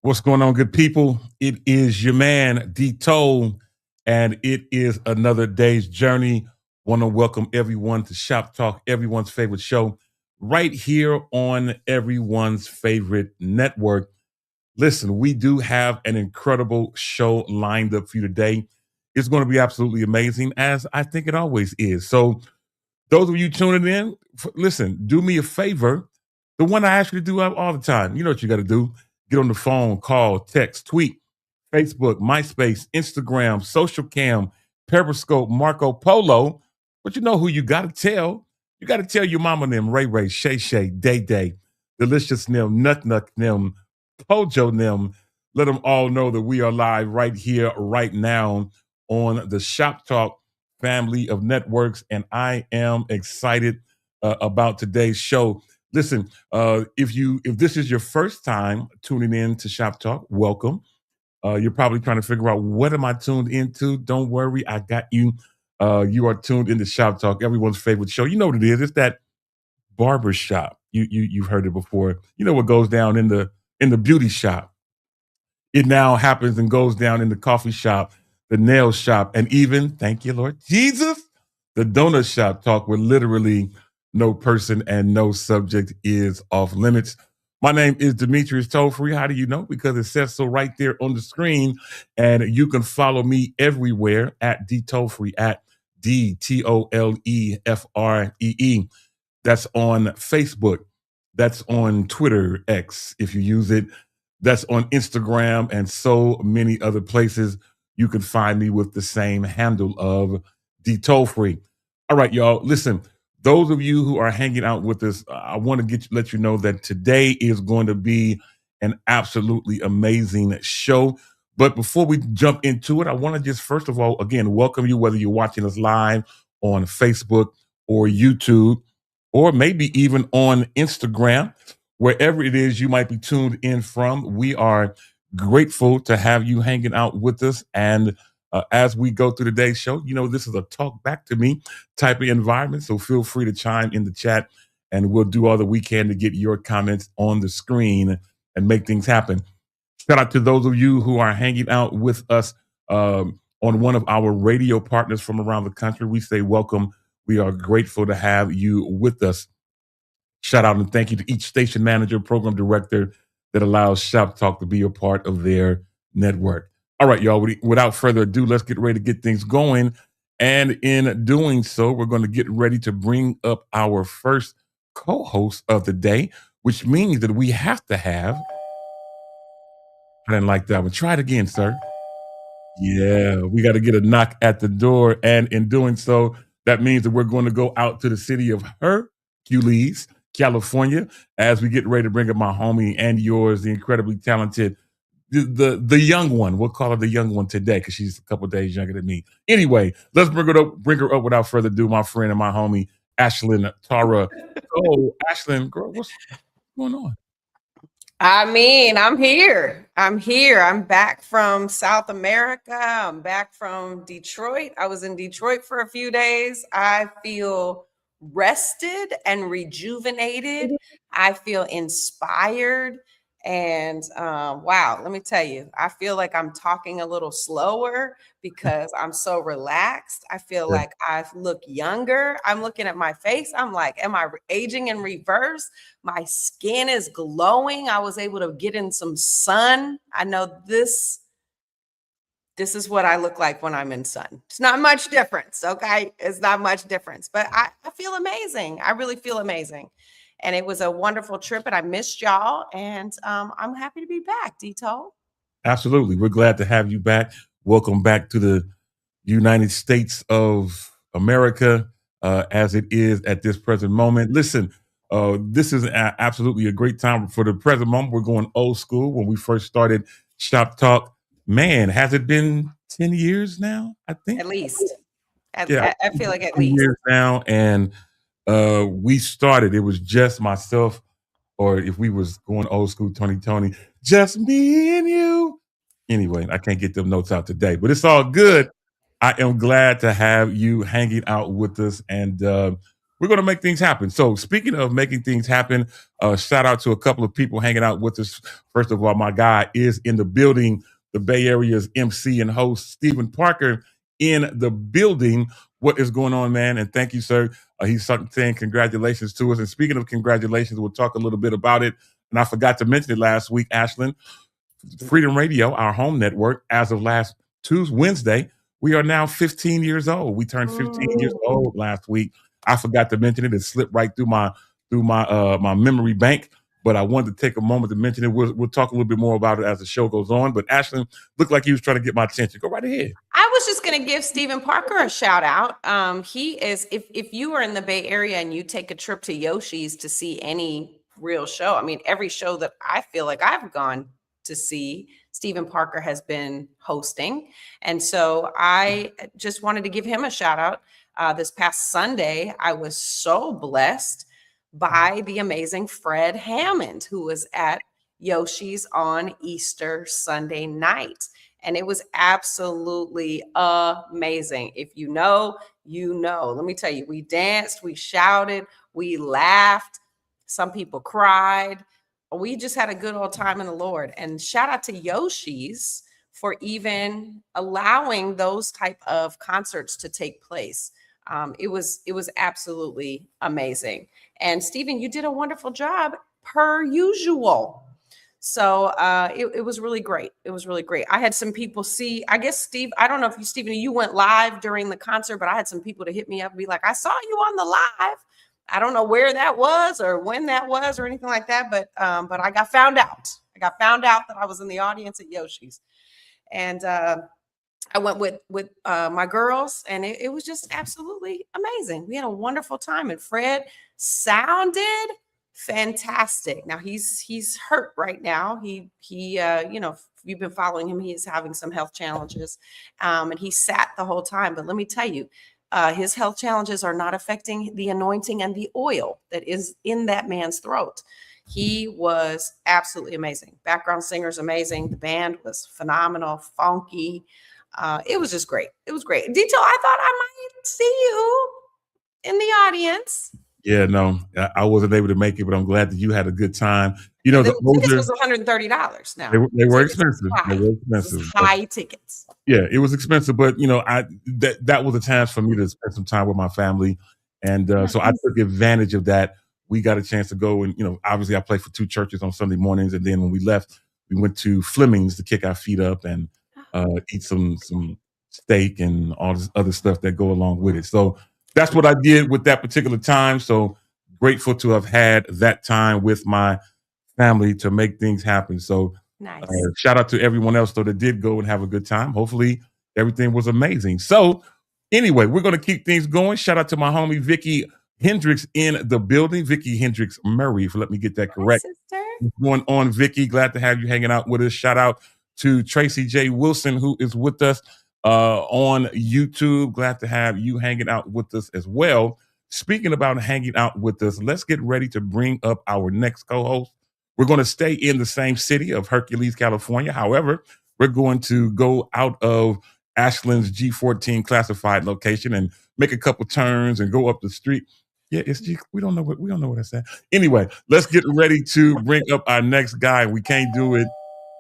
What's going on, good people? It is your man, D-Toll, and it is another day's journey. Want to welcome everyone to Shop Talk, everyone's favorite show, right here on everyone's favorite network. Listen, we do have an incredible show lined up for you today. It's going to be absolutely amazing, as I think it always is. So, those of you tuning in, listen, do me a favor. The one I ask you to do all the time. You know what you got to do. Get on the phone, call, text, tweet, Facebook, MySpace, Instagram, Social Cam, Periscope, Marco Polo. But you know who you got to tell. You got to tell your mama them, Ray Ray, Shay Shay, Day Day, Delicious them, Nut Nut them, Pojo them. Let them all know that we are live right here, right now on the Shop Talk family of networks. And I am excited about today's show. Listen, if this is your first time tuning in to Shop Talk, welcome. You're probably trying to figure out, what am I tuned into? Don't worry, I got you. You are tuned into Shop Talk, everyone's favorite show. You know what it is? It's that barber shop. You've heard it before. You know what goes down in the beauty shop. It now happens and goes down in the coffee shop, the nail shop, and even, thank you, Lord Jesus, the donut shop talk, where literally no person and no subject is off limits. My name is Demetrius Tollfree. How do you know? Because it says so right there on the screen. And you can follow me everywhere at DTollfree, at DTOLEFREE. That's on Facebook. That's on Twitter, X, if you use it. That's on Instagram and so many other places. You can find me with the same handle of DTollfree. All right, y'all. Listen, those of you who are hanging out with us, I want to let you know that today is going to be an absolutely amazing show. But before we jump into it, I want to just, first of all, again, welcome you, whether you're watching us live on Facebook or YouTube, or maybe even on Instagram, wherever it is you might be tuned in from. We are grateful to have you hanging out with us. And as we go through today's show, you know, this is a talk back to me type of environment. So feel free to chime in the chat, and we'll do all that we can to get your comments on the screen and make things happen. Shout out to those of you who are hanging out with us on one of our radio partners from around the country. We say welcome. We are grateful to have you with us. Shout out and thank you to each station manager, program director that allows Shop Talk to be a part of their network. All right, y'all, without further ado, let's get ready to get things going. And in doing so, we're going to get ready to bring up our first co-host of the day, which means that we have to have... I didn't like that one. Try it again, sir. Yeah, we got to get a knock at the door. And in doing so, that means that we're going to go out to the city of Hercules, California, as we get ready to bring up my homie and yours, the incredibly talented, the young one. We'll call her the young one today because she's a couple days younger than me. Anyway, let's bring her up without further ado, my friend and my homie, Ashlyn Tara. Oh, Ashlyn, girl, what's going on? I mean, I'm here. I'm back from South America. I'm back from Detroit. I was in Detroit for a few days. I feel rested and rejuvenated. I feel inspired. And wow, let me tell you, I feel like I'm talking a little slower because I'm so relaxed. I feel like I look younger. I'm looking at my face. I'm like, am I aging in reverse? My skin is glowing. I was able to get in some sun. I know this is what I look like when I'm in sun. It's not much difference, okay? It's not much difference, but I feel amazing. I really feel amazing. And it was a wonderful trip, and I missed y'all. And I'm happy to be back, D-Toll. Absolutely. We're glad to have you back. Welcome back to the United States of America, as it is at this present moment. Listen, this is absolutely a great time for the present moment. We're going old school. When we first started Shop Talk, man, has it been 10 years now, I think. At least. Yeah, I feel like at 10 least. years now, and we started. It was just myself, or if we was going old school, Tony, just me and you. Anyway, I can't get them notes out today, but it's all good. I am glad to have you hanging out with us, and we're going to make things happen. So, speaking of making things happen, shout out to a couple of people hanging out with us. First of all, my guy is in the building, the Bay Area's MC and host, Stephen Parker, in the building. What is going on, man? And thank you, sir. He's saying congratulations to us. And speaking of congratulations, we'll talk a little bit about it. And I forgot to mention it last week, Ashlyn. Freedom Radio, our home network, as of last Tuesday, Wednesday, we are now 15 years old. We turned 15 years old last week. I forgot to mention it. It slipped right through my memory bank, but I wanted to take a moment to mention it. We'll talk a little bit more about it as the show goes on. But Ashlyn looked like he was trying to get my attention. Go right ahead. I was just going to give Stephen Parker a shout out. He is, if you are in the Bay Area and you take a trip to Yoshi's to see any real show, I mean, every show that I feel like I've gone to see, Stephen Parker has been hosting. And so I just wanted to give him a shout out. This past Sunday, I was so blessed by the amazing Fred Hammond, who was at Yoshi's on Easter Sunday night. And it was absolutely amazing. If you know, you know. Let me tell you, we danced, we shouted, we laughed. Some people cried. We just had a good old time in the Lord. And shout out to Yoshi's for even allowing those type of concerts to take place. It was absolutely amazing. And Stephen, you did a wonderful job per usual. So it was really great. It was really great. I had some people see, I guess, Steve, I don't know if you, Stephen, you went live during the concert, but I had some people to hit me up and be like, I saw you on the live. I don't know where that was or when that was or anything like that, but I got found out. I got found out that I was in the audience at Yoshi's. And I went with my girls, and it was just absolutely amazing. We had a wonderful time, and Fred sounded fantastic. Now he's hurt right now. He you know, if you've been following him, he is having some health challenges, and he sat the whole time. But let me tell you, his health challenges are not affecting the anointing and the oil that is in that man's throat. He was absolutely amazing. Background singer's amazing. The band was phenomenal, funky. It was just great. It was great. Detail, I thought I might see you in the audience. Yeah, no, I wasn't able to make it, but I'm glad that you had a good time. You know, The the older tickets was $130 now. they were Tickets was expensive. high. They were It was expensive. high tickets. Yeah, it was expensive, but you know, that was a chance for me to spend some time with my family, and so I took advantage of that. We got a chance to go, and you know, obviously, I played for two churches on Sunday mornings, and then when we left, we went to Fleming's to kick our feet up and eat some steak and all this other stuff that go along with it. So that's what I did with that particular time. So grateful to have had that time with my family to make things happen. So Nice. shout out to everyone else though that did go and have a good time. Hopefully everything was amazing. So anyway, we're going to keep things going. Shout out to my homie Vicky Hendricks in the building. Vicky Hendricks Murray, if let me get that correct. Sister. What's going on, Vicky? Glad to have you hanging out with us. Shout out to Tracy J. Wilson, who is with us on YouTube. Glad to have you hanging out with us as well. Speaking about hanging out with us, let's get ready to bring up our next co-host. We're going to stay in the same city of Hercules, California. However, we're going to go out of Ashland's G14 classified location and make a couple turns and go up the street. Yeah, it's G. We don't know what I said. Anyway, let's get ready to bring up our next guy. We can't do it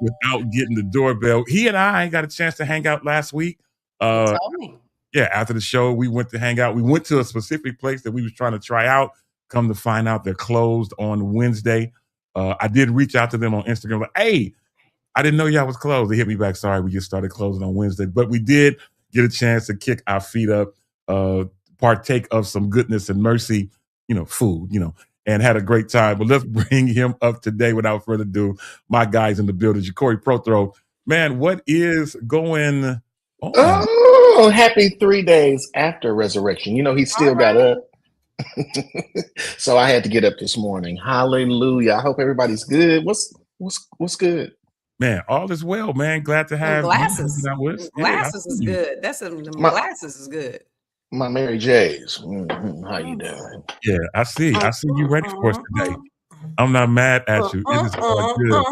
without getting the doorbell. He and I got a chance to hang out last week. You told me. Yeah, after the show, we went to hang out. We went to a specific place that we was trying to try out. Come to find out, they're closed on Wednesday. I did reach out to them on Instagram, like, hey, I didn't know y'all was closed. They hit me back. Sorry, we just started closing on Wednesday. But we did get a chance to kick our feet up, partake of some goodness and mercy, you know, food, you know, and had a great time. But let's bring him up today without further ado. My guys in the building, Ja'Cory Prothro. Man, what is going on? Oh, happy 3 days after resurrection. You know, he still got up. So I had to get up this morning. Hallelujah. I hope everybody's good. What's good? Man, all is well, man. Glad to Them have you glasses. hanging out with us. Them Yeah, I glasses see is you. good. Them My glasses is good. my Mary J's. How you Mm. doing? Yeah, I see. I see you ready for us today. Mm. I'm not mad at you. It is all good.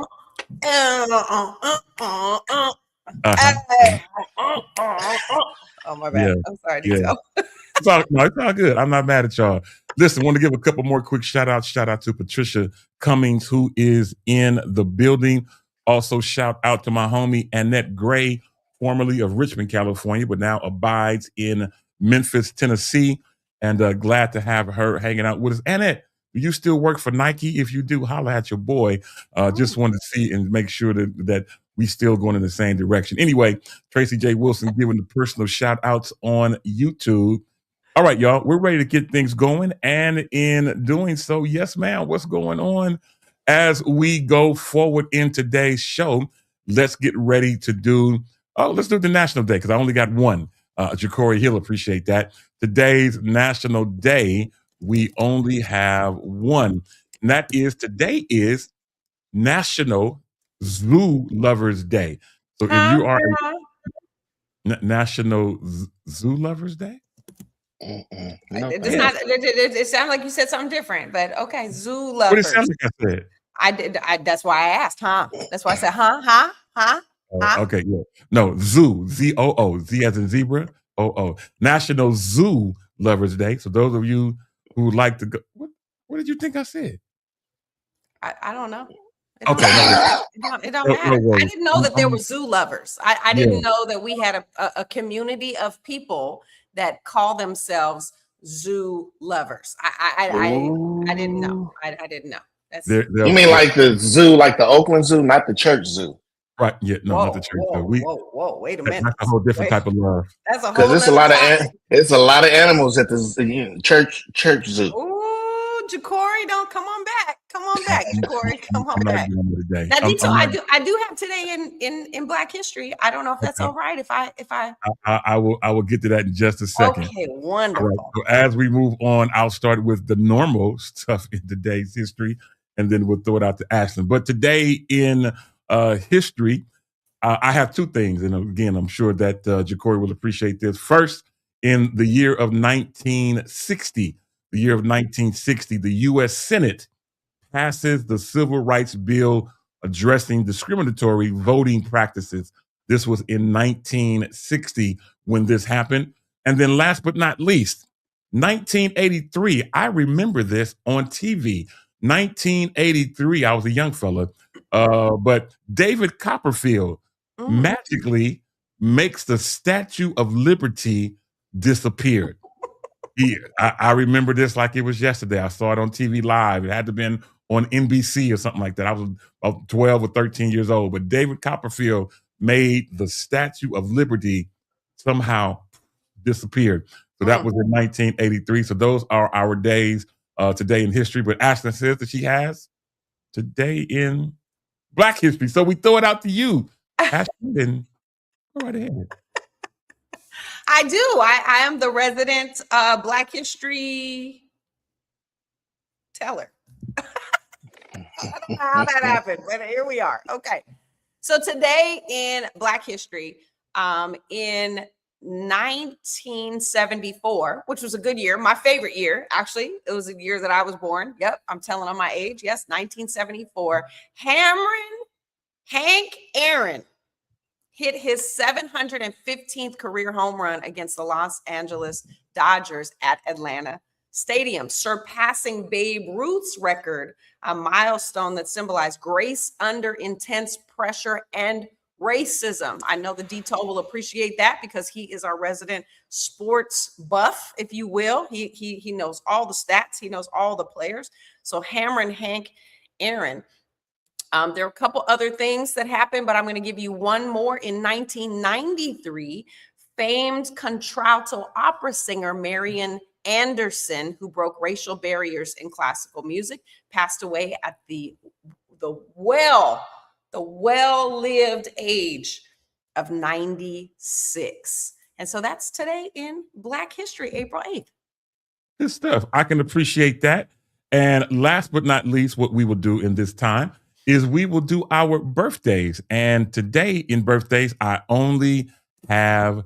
Uh-huh. Oh my bad. Yeah. I'm sorry, Yeah. Dito. It's all good. I'm not mad at y'all. Listen, want to give a couple more quick shout outs. Shout out to Patricia Cummings, who is in the building. Also, shout out to my homie Annette Gray, formerly of Richmond, California, but now abides in Memphis, Tennessee. And glad to have her hanging out with us. Annette, do you still work for Nike? If you do, holla at your boy. Just wanted to see and make sure that we still going in the same direction. Anyway, Tracy J. Wilson giving the personal shout outs on YouTube. All right, y'all, we're ready to get things going. And in doing so, yes, ma'am, what's going on as we go forward in today's show? Let's get ready to let's do the National Day because I only got one. Ja'Cory Hill, appreciate that. Today's National Day, we only have one. And today is National Zoo Lovers Day. So if you are National Zoo Lovers Day? No, It does thank not. you. It sounded like you said something different, but okay. Zoo What did it sound lovers. like I said? I did. That's why I asked, huh? That's why I said, huh? Okay, yeah. No, zoo, Z-O-O, Z as in zebra, O-O. National Zoo Lovers Day. So those of you who would like to go, what did you think I said? I don't know. Okay, It don't matter. no worries. I didn't know that there were zoo lovers. I Yeah. didn't know that we had a community of people that call themselves zoo lovers. I didn't know. I didn't know. That's You mean like the zoo, like the Oakland Zoo, not the church zoo? right? Yeah, no, not the church. Whoa! Wait a minute. That's a whole different type of love. That's a Because whole it's a other lot of topic. it's a lot of animals at the church zoo. Ooh, Ja'Cory, don't come on back. Come on back, Ja'Cory. Come on back. Today. Now, Dito, I do have today in Black History. I don't know if that's all right. If I I will get to that in just a second. Okay, wonderful. Right. So as we move on, I'll start with the normal stuff in today's history, and then we'll throw it out to Ashland. But today in history, I have two things, and again, I'm sure that Ja'Cory will appreciate this. First, in the year of 1960, the U.S. Senate passes the Civil Rights Bill addressing discriminatory voting practices. This was in 1960 when this happened. And then last but not least, 1983, I remember this on TV. 1983, I was a young fella, but David Copperfield magically makes the Statue of Liberty disappear. I remember this like it was yesterday. I saw it on TV live. It had to have been on NBC or something like that. I was about 12 or 13 years old. But David Copperfield made the Statue of Liberty somehow disappeared. So that was in 1983. So those are our days today in history. But Ashton says that she has today in Black history. So we throw it out to you, Ashton. Go right ahead. I do. I am the resident Black History teller. I don't know how that happened, but here we are. Okay. So today in Black History, in 1974, which was a good year, my favorite year, actually. It was the year that I was born. Yep, I'm telling on my age. Yes, 1974. Hank Aaron hit his 715th career home run against the Los Angeles Dodgers at Atlanta Stadium, surpassing Babe Ruth's record, a milestone that symbolized grace under intense pressure and racism. I know the Dito will appreciate that because he is our resident sports buff, if you will. He knows all the stats. He knows all the players. So hammering Hank Aaron. There are a couple other things that happened, but I'm going to give you one more. In 1993, famed contralto opera singer Marian Anderson, who broke racial barriers in classical music, passed away at the well-lived age of 96. And so that's today in Black History, April 8th. Good stuff. I can appreciate that. And last but not least, what we will do in this time is we will do our birthdays. And today in birthdays, I only have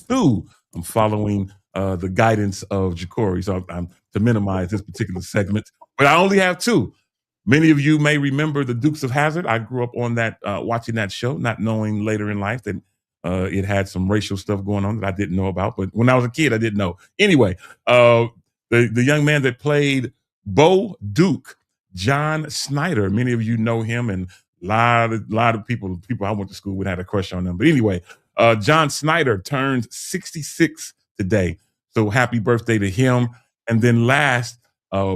two. I'm following the guidance of Jacory, so I'm to minimize this particular segment, but I only have two. Many of you may remember the Dukes of Hazzard. I grew up on that, watching that show, not knowing later in life that it had some racial stuff going on that I didn't know about. But when I was a kid, I didn't know. Anyway, the young man that played Bo Duke, John Snyder. Many of you know him, and lot of people I went to school with had a crush on him. But anyway, John Snyder turned 66 today. So happy birthday to him. And then last,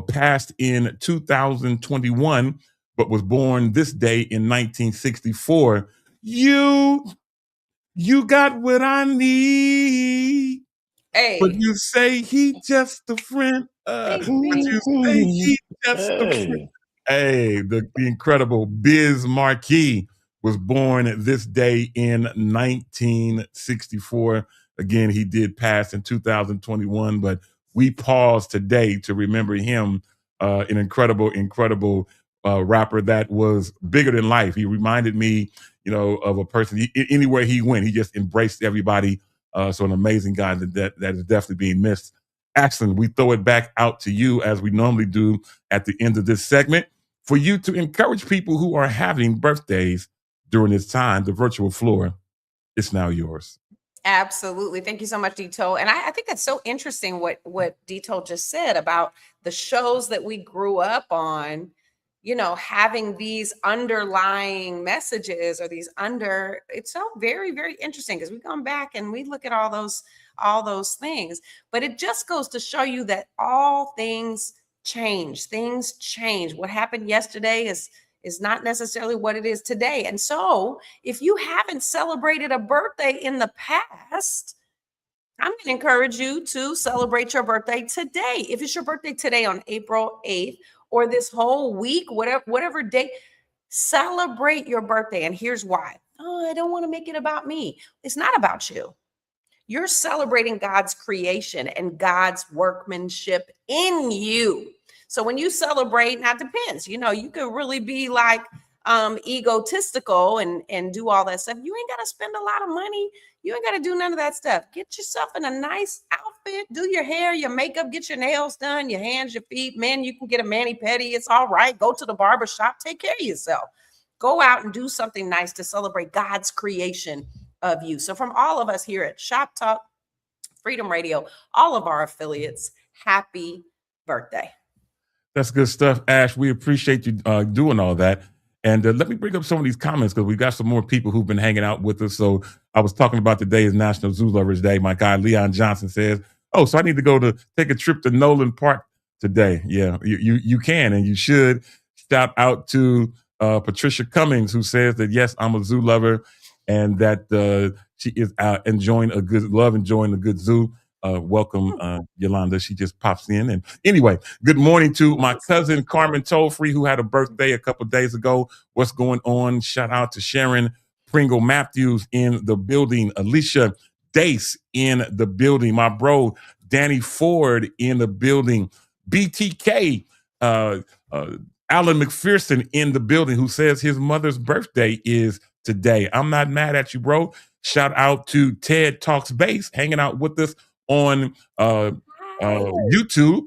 passed in 2021, but was born this day in 1964. You got what I need. But Hey, you say he just a friend. bing, But bing. you say he just a friend. Hey, the incredible Biz Markie was born this day in 1964. Again, he did pass in 2021, but we pause today to remember him, an incredible rapper that was bigger than life. He reminded me, of a person. Anywhere he went, he just embraced everybody. So an amazing guy that is definitely being missed. Ashton, we throw it back out to you as we normally do at the end of this segment for you to encourage people who are having birthdays during this time. The virtual floor is now yours. Absolutely. Thank you so much, Dito. And I think that's so interesting what Dito just said about the shows that we grew up on, having these underlying messages or it's so very, very interesting because we come back and we look at all those things. But it just goes to show you that all things change. Things change. What happened yesterday is not necessarily what it is today. And so if you haven't celebrated a birthday in the past, I'm going to encourage you to celebrate your birthday today. If it's your birthday today on April 8th or this whole week, whatever day, celebrate your birthday. And here's why. Oh, I don't want to make it about me. It's not about you. You're celebrating God's creation and God's workmanship in you. So when you celebrate, now it depends, you could really be like egotistical and do all that stuff. You ain't got to spend a lot of money. You ain't got to do none of that stuff. Get yourself in a nice outfit, do your hair, your makeup, get your nails done, your hands, your feet. Man, you can get a mani-pedi. It's all right. Go to the barber shop. Take care of yourself. Go out and do something nice to celebrate God's creation of you. So from all of us here at Shop Talk, Freedom Radio, all of our affiliates, happy birthday. That's good stuff, Ash. We appreciate you doing all that. And let me bring up some of these comments because we've got some more people who've been hanging out with us. So I was talking about today is National Zoo Lovers Day. My guy Leon Johnson says, "Oh, so I need to go to take a trip to Nolan Park today." Yeah, you can and you should. Shout out to Patricia Cummings, who says that yes, I'm a zoo lover, and that she is enjoying a good zoo. Welcome, Yolanda. She just pops in. And anyway, good morning to my cousin Carmen Tollfree, who had a birthday a couple of days ago. What's going on? Shout out to Sharon Pringle Matthews in the building. Alicia Dace in the building. My bro, Danny Ford in the building. BTK, Alan McPherson in the building, who says his mother's birthday is today. I'm not mad at you, bro. Shout out to Ted Talks Bass hanging out with us on YouTube.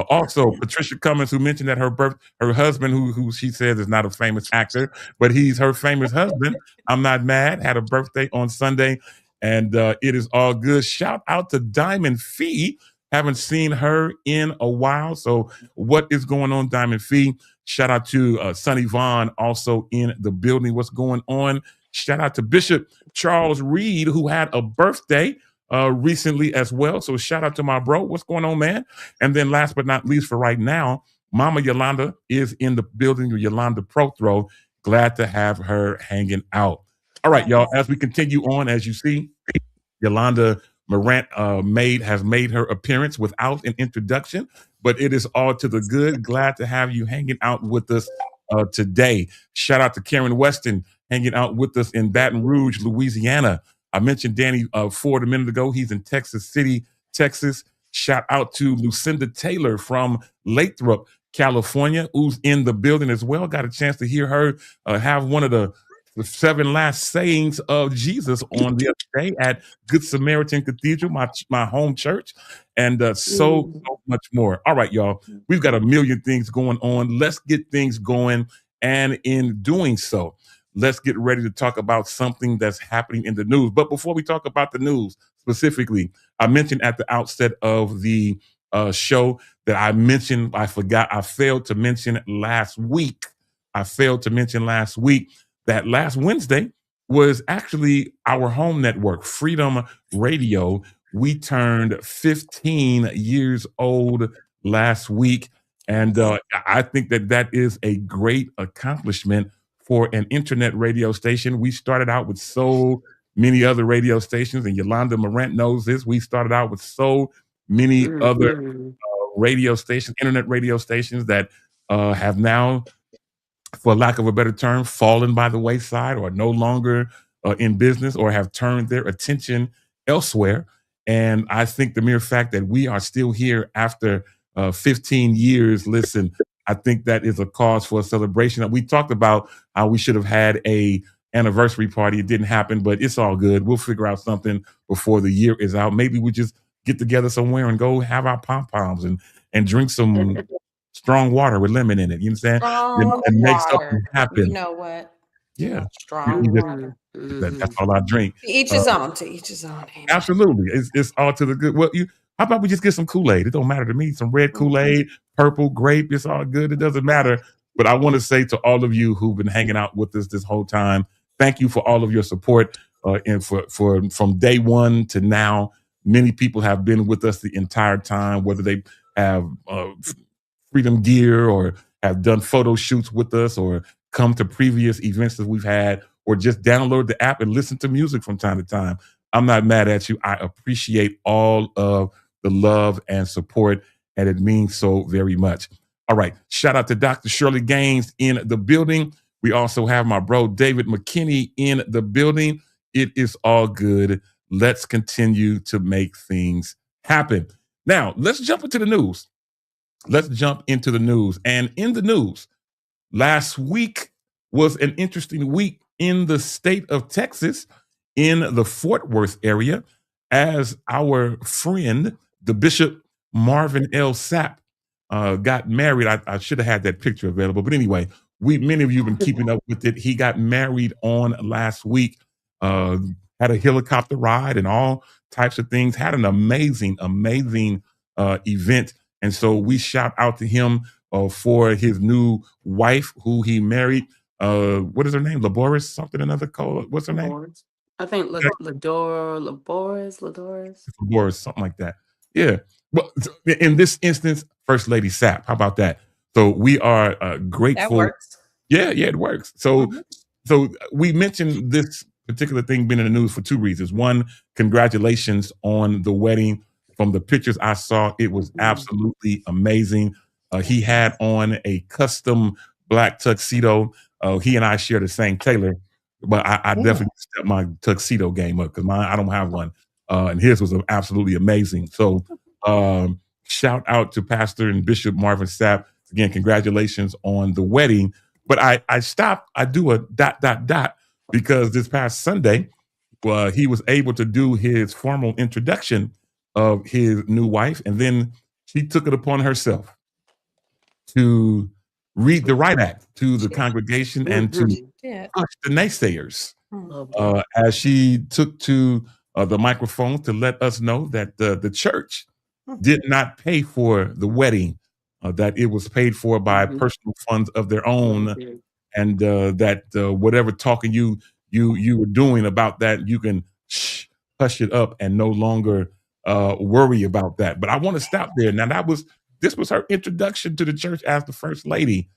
Also, Patricia Cummings, who mentioned that her husband, who she says is not a famous actor, but he's her famous husband. I'm not mad. Had a birthday on Sunday, and it is all good. Shout out to Diamond Fee. Haven't seen her in a while. So what is going on, Diamond Fee? Shout out to Sonny Vaughn, also in the building. What's going on? Shout out to Bishop Charles Reed, who had a birthday recently as well. So shout out to my bro. What's going on, man? And then last but not least for right now, Mama Yolanda is in the building, Yolanda Prothro. Glad to have her hanging out. All right, y'all, as we continue on, as you see, Yolanda Morant has made her appearance without an introduction, but it is all to the good. Glad to have you hanging out with us today. Shout out to Karen Weston hanging out with us in Baton Rouge, Louisiana. I mentioned Danny Ford a minute ago. He's in Texas City, Texas. Shout out to Lucinda Taylor from Lathrop, California, who's in the building as well. Got a chance to hear her have one of the 7 last sayings of Jesus on the other day at Good Samaritan Cathedral, my home church, and so much more. All right, y'all, we've got a million things going on. Let's get things going, and in doing so, let's get ready to talk about something that's happening in the news. But before we talk about the news specifically, I mentioned at the outset of the show that I forgot, I failed to mention last week. I failed to mention last week that last Wednesday was actually our home network, Freedom Radio. We turned 15 years old last week. And I think that that is a great accomplishment for an internet radio station. We started out with so many other radio stations, and Yolanda Morant knows this. We started out with so many other radio stations, internet radio stations that have now, for lack of a better term, fallen by the wayside or no longer in business or have turned their attention elsewhere. And I think the mere fact that we are still here after 15 years, listen, I think that is a cause for a celebration. We talked about how we should have had a anniversary party. It didn't happen, but it's all good. We'll figure out something before the year is out. Maybe we just get together somewhere and go have our pom-poms and drink some strong water with lemon in it. You know what I'm saying? Strong And make something water. happen. You know what? Yeah. Strong water. That's all I drink. To each his own. To each his own. Amen. Absolutely. It's all to the good. Well, how about we just get some Kool-Aid? It don't matter to me. Some red Kool-Aid, purple, grape. It's all good. It doesn't matter. But I want to say to all of you who've been hanging out with us this whole time, thank you for all of your support. And for from day one to now, many people have been with us the entire time, whether they have Freedom gear or have done photo shoots with us or come to previous events that we've had or just download the app and listen to music from time to time. I'm not mad at you. I appreciate all of the love and support, and it means so very much. All right. Shout out to Dr. Shirley Gaines in the building. We also have my bro, David McKinney, in the building. It is all good. Let's continue to make things happen. Now, let's jump into the news. Let's jump into the news. And in the news, last week was an interesting week in the state of Texas, in the Fort Worth area, as our friend, the Bishop Marvin L. Sapp, got married. I should have had that picture available. But anyway, many of you have been keeping up with it. He got married on last week, had a helicopter ride and all types of things, had an amazing, amazing event. And so we shout out to him for his new wife, who he married. What is her name? Laboris something, another call. What's her name? I think Laboris, Laboris, something like that. Yeah. Well, in this instance, First Lady Sapp. How about that? So we are grateful. That works. Yeah, it works. So we mentioned this particular thing being in the news for two reasons. One, congratulations on the wedding. From the pictures I saw, it was absolutely amazing. He had on a custom black tuxedo. He and I share the same tailor, but I definitely stepped my tuxedo game up because I don't have one. And his was absolutely amazing. So shout out to Pastor and Bishop Marvin Sapp. Again, congratulations on the wedding. But I stopped, I do a ... because this past Sunday, he was able to do his formal introduction of his new wife, and then she took it upon herself to read the right act to the congregation and to hush the naysayers as she took to the microphone to let us know that the church did not pay for the wedding, that it was paid for by personal funds of their own, and that whatever talking you were doing about that, you can hush it up and no longer worry about that. But I want to stop there. Now this was her introduction to the church as the First Lady.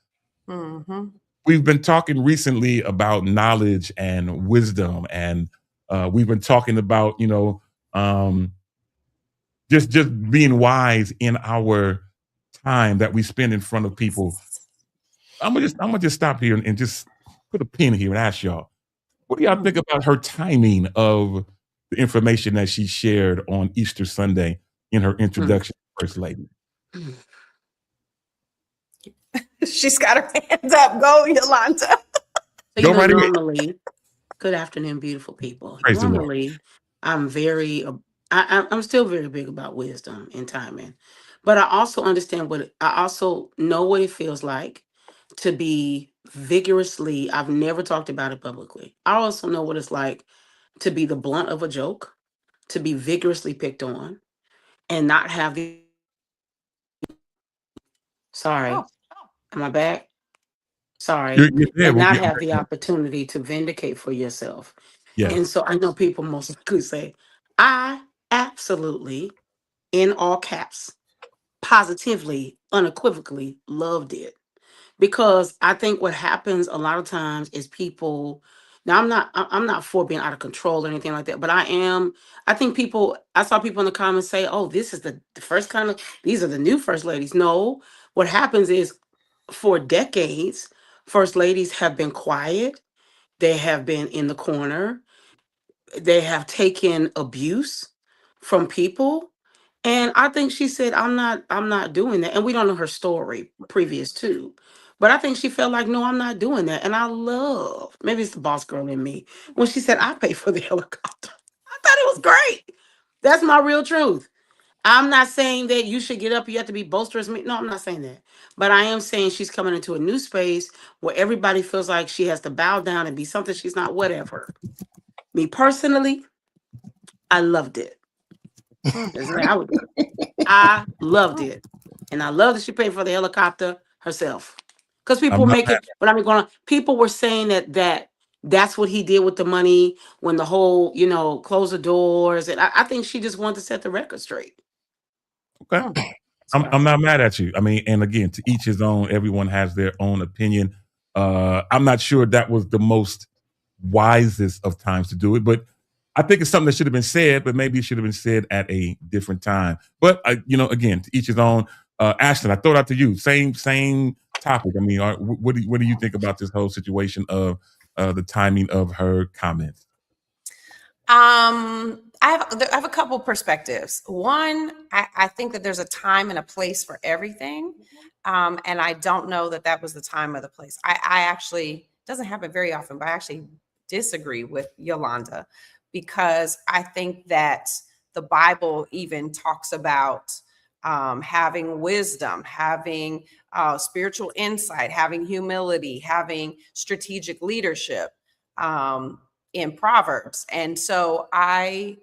We've been talking recently about knowledge and wisdom, and we've been talking about just being wise in our time that we spend in front of people. I'm gonna just stop here and just put a pin here and ask y'all, what do y'all think about her timing of the information that she shared on Easter Sunday in her introduction to First Lady? She's got her hands up. Go, Yolanda. So, Go right ahead. normally, good afternoon, beautiful people. Praise the Lord. Normally, I'm I'm still very big about wisdom and timing, but I also understand I also know what it feels like to be vigorously. I've never talked about it publicly. I also know what it's like to be the blunt of a joke, to be vigorously picked on, and not have the. Sorry, Oh, am I back? Sorry, You're there. and We'll not get have the opportunity to vindicate for yourself. yes. And so I know people most likely say, I absolutely, in all caps, positively, unequivocally loved it. Because I think what happens a lot of times is people. Now I'm not for being out of control or anything like that, but I think I saw people in the comments say, oh, this is the first kind of, these are the new first ladies. No, what happens is for decades, first ladies have been quiet. They have been in the corner. They have taken abuse from people. And I think she said, I'm not doing that. And we don't know her story previous to. But I think she felt like, no, I'm not doing that. And I love, maybe it's the boss girl in me, when she said, I pay for the helicopter. I thought it was great. That's my real truth. I'm not saying that you should get up, you have to be boisterous. No, I'm not saying that. But I am saying she's coming into a new space where everybody feels like she has to bow down and be something she's not, whatever. Me personally, I loved it. That's the way I would do it. I loved it. And I love that she paid for the helicopter herself. Because people I'm were not making, but I mean, people were saying that's what he did with the money when the whole, close the doors. And I think she just wanted to set the record straight. okay. So, I'm not mad at you. I mean, and again, to each his own. Everyone has their own opinion. I'm not sure that was the most wisest of times to do it, but I think it's something that should have been said, but maybe it should have been said at a different time. But again, to each his own. Ashton, I throw it out to you. Same topic. I mean, what do you think about this whole situation of the timing of her comments? I have a couple perspectives. One, I think that there's a time and a place for everything. And I don't know that that was the time or the place. I actually, doesn't happen very often, but I actually disagree with Yolanda because I think that the Bible even talks about having wisdom, having spiritual insight, having humility, having strategic leadership. In Proverbs. And so I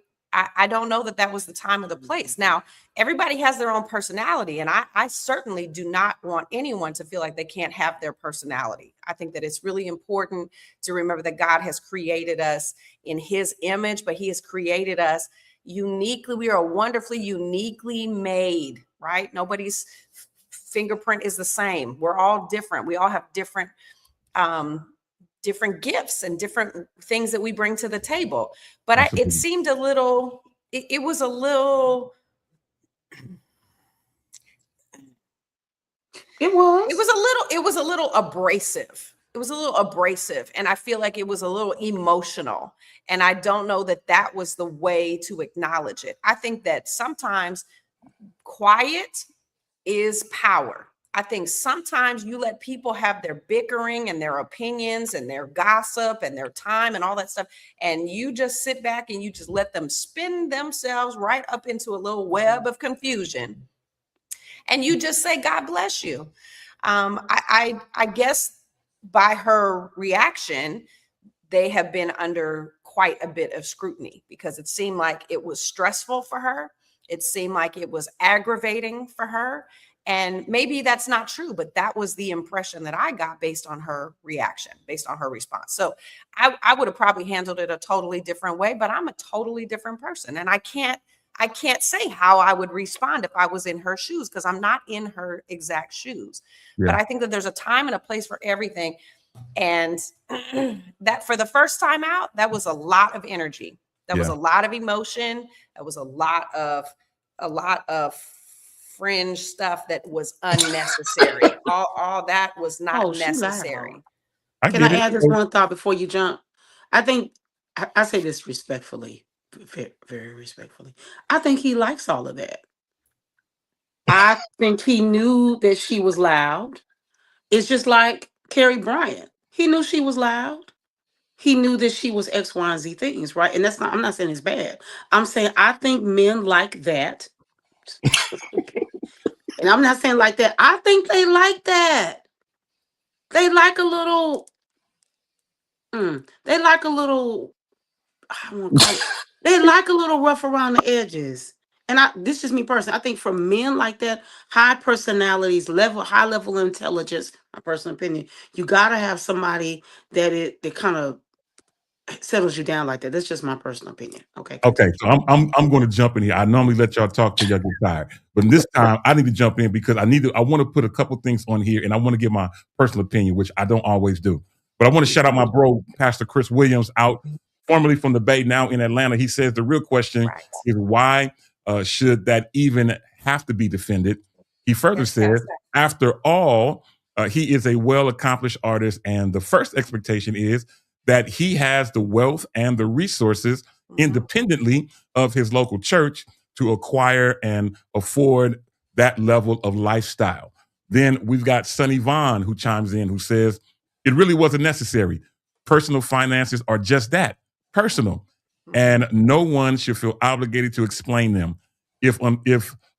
don't know that that was the time or the place. Now, everybody has their own personality, and I certainly do not want anyone to feel like they can't have their personality. I think that it's really important to remember that God has created us in his image, but he has created us uniquely. We are wonderfully, uniquely made, right? Nobody's fingerprint is the same. We're all different. We all have different gifts and different things that we bring to the table. But it seemed a little, it was a little, it was a little abrasive. It was a little abrasive. And I feel like it was a little emotional. And I don't know that that was the way to acknowledge it. I think that sometimes quiet is power. I think sometimes you let people have their bickering and their opinions and their gossip and their time and all that stuff. And you just sit back and you just let them spin themselves right up into a little web of confusion. And you just say, God bless you. I guess by her reaction, they have been under quite a bit of scrutiny because it seemed like it was stressful for her. It seemed like it was aggravating for her. And maybe that's not true, but that was the impression that I got based on her reaction, based on her response. So I would have probably handled it a totally different way, but I'm a totally different person. And I can't say how I would respond if I was in her shoes because I'm not in her exact shoes. Yeah. But I think that there's a time and a place for everything. And that for the first time out, that was a lot of energy. That was a lot of emotion. That was a lot of fringe stuff that was unnecessary. all that was not necessary. Can I add this one thought before you jump? I think I say this respectfully, very, very respectfully. I think he likes all of that. I think he knew that she was loud. It's just like Carrie Bryant. He knew she was loud. He knew that she was X, Y, and Z things, right? And that's not, I'm not saying it's bad. I'm saying I think men like that. And I'm not saying like that. I think they like that. They like a little, they like a little, I won't call it, they like a little rough around the edges. And this is me personally. I think for men like that, high personalities, high level intelligence, my personal opinion, you gotta have somebody that kind of settles you down like that. That's just my personal opinion. Okay. Okay, Continue. so I'm going to jump in here. I normally let y'all talk till y'all get tired, but this time I need to jump in because I want to put a couple things on here, and I want to give my personal opinion, which I don't always do. But I want to shout out my bro, Pastor Chris Williams, out formerly from the Bay, now in Atlanta. He says the real question is why should that even have to be defended? He further says, after all, he is a well-accomplished artist, and the first expectation is that he has the wealth and the resources independently of his local church to acquire and afford that level of lifestyle. Then we've got Sonny Vaughn who chimes in, who says, it really wasn't necessary. Personal finances are just that, personal. And no one should feel obligated to explain them. If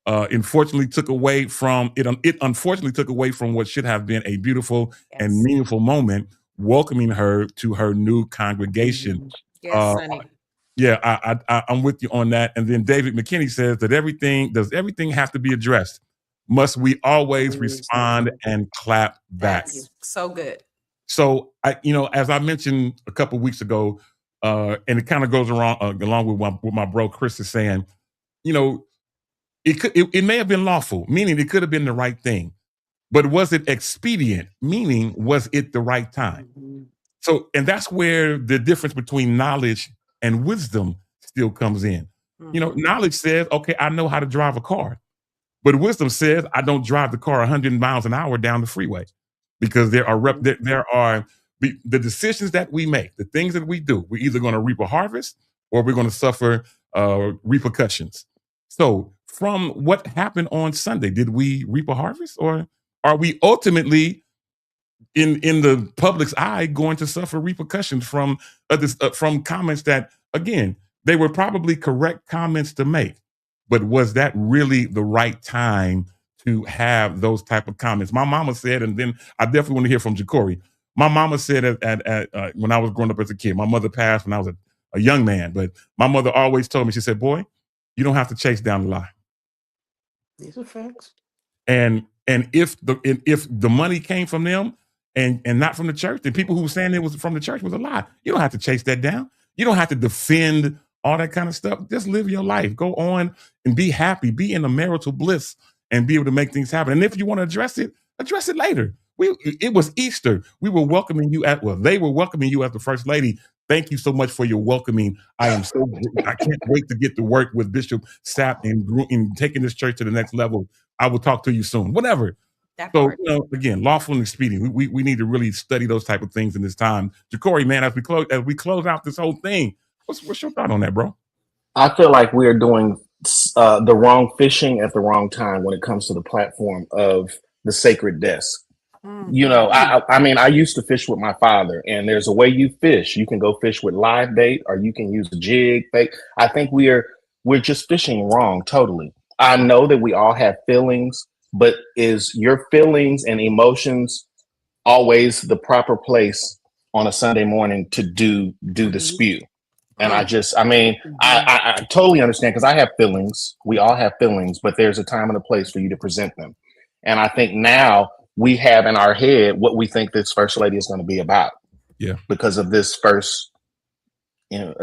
unfortunately took away from it unfortunately took away from what should have been a beautiful and meaningful moment, welcoming her to her new congregation. Yes, Sonny. Yeah, I'm with you on that. And then David McKinney says that does everything have to be addressed? Must we always respond and clap back? That's so good. So as I mentioned a couple of weeks ago, and it kind of goes along with my bro Chris is saying, it may have been lawful, meaning it could have been the right thing. But was it expedient? Meaning, was it the right time? So, and that's where the difference between knowledge and wisdom still comes in. Knowledge says, okay, I know how to drive a car. But wisdom says, I don't drive the car 100 miles an hour down the freeway. Because there are the decisions that we make, the things that we do, we're either going to reap a harvest or we're going to suffer repercussions. So from what happened on Sunday, did we reap a harvest, or are we ultimately in the public's eye going to suffer repercussions from comments that, again, they were probably correct comments to make, but was that really the right time to have those type of comments? My mama said, and then I definitely want to hear from Ja'Cory. My mama said when I was growing up as a kid, my mother passed when I was a young man, but my mother always told me, she said, boy, you don't have to chase down the lie. These are facts. And if the money came from them and not from the church, the people who were saying it was from the church was a lie. You don't have to chase that down. You don't have to defend all that kind of stuff. Just live your life. Go on and be happy. Be in a marital bliss and be able to make things happen. And if you want to address it later. It was Easter. We were welcoming you they were welcoming you as the First Lady. Thank you so much for your welcoming. I can't wait to get to work with Bishop Sapp in taking this church to the next level. I will talk to you soon. Whatever. So, again, lawful and expedient. We need to really study those type of things in this time. Ja'Cory, man, as we close out this whole thing, what's your thought on that, bro? I feel like we're doing the wrong fishing at the wrong time when it comes to the platform of the sacred desk. I mean, I used to fish with my father, and there's a way you fish. You can go fish with live bait, or you can use a jig bait. I think we're just fishing wrong totally. I know that we all have feelings, but is your feelings and emotions always the proper place on a Sunday morning to do the spew? And I totally understand, because I have feelings. We all have feelings, but there's a time and a place for you to present them. And I think now we have in our head what we think this First Lady is going to be about. Yeah. Because of this first, it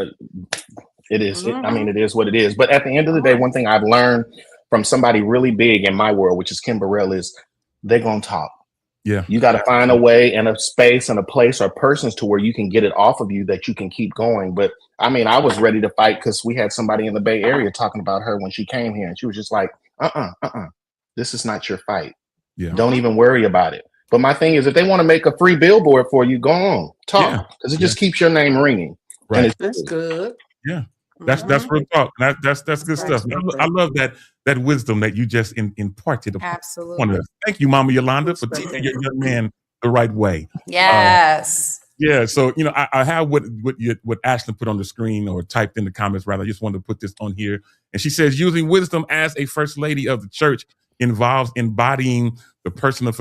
is. It is what it is. But at the end of the day, one thing I've learned from somebody really big in my world, which is Kim Burrell, is they're going to talk. Yeah. You got to find a way and a space and a place or persons to where you can get it off of you, that you can keep going. But I mean, I was ready to fight because we had somebody in the Bay Area talking about her when she came here, and she was just like, this is not your fight. Yeah. Don't even worry about it. But my thing is, if they want to make a free billboard for you, go on, talk, because it just keeps your name ringing. Right. And That's good. Yeah. That's real talk. That's good stuff. I love that wisdom that you just imparted upon us. Absolutely. Thank you, Mama Yolanda, for teaching your young man the right way. Yes. Yeah, so I have what Ashlyn put on the screen or typed in the comments. Rather, I just wanted to put this on here. And she says, using wisdom as a first lady of the church involves embodying the person of